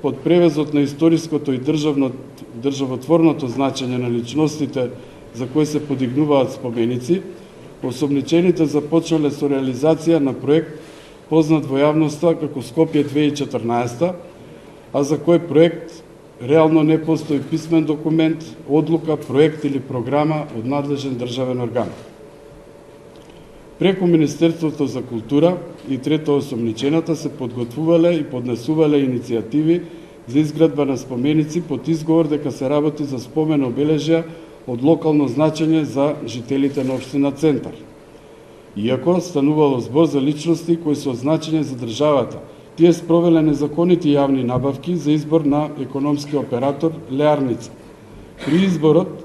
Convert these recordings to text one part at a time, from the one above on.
под превезот на историското и државотворното значење на личностите за кои се подигнуваат споменици, осомничените започнале со реализација на проект познат во јавноста како Скопје 2014, а за кој проект реално не постои писмен документ, одлука, проект или програма од надлежен државен орган. Преку Министерството за култура и трето осомничената се подготвувале и поднесувале иницијативи за изградба на споменици под изговор дека се работи за спомен обележја од локално значење за жителите на општина Центар. Иако станувало збор за личности кои се од значење за државата, тие спровеле незаконити јавни набавки за избор на економски оператор Леарница. При изборот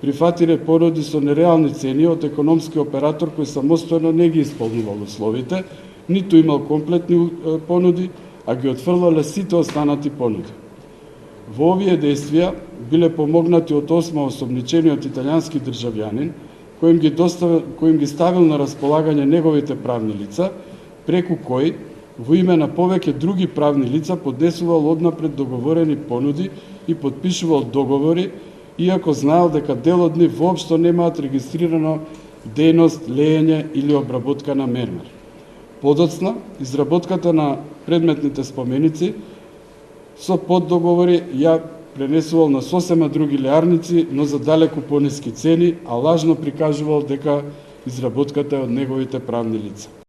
прифатиле понуди со нереални цени од економски оператор кој самостојно не ги исполнувал условите, ниту имал комплетни понуди, а ги отфрлале сите останати понуди. Во овие действија биле помогнати од 8 осомничениот италијански државјанин, кој им ги ставил на располагање неговите правни лица, преку кој во име на повеќе други правни лица поднесувал однапред договорени понуди и подпишувал договори, иако знаел дека дел од нив воопшто немаат регистрирано дејност, леење или обработка на мермер. Подоцна, изработката на предметните споменици со поддоговори ја пренесувал на сосема други леарници, но за далеку пониски цени, а лажно прикажувал дека изработката е од неговите правни лица.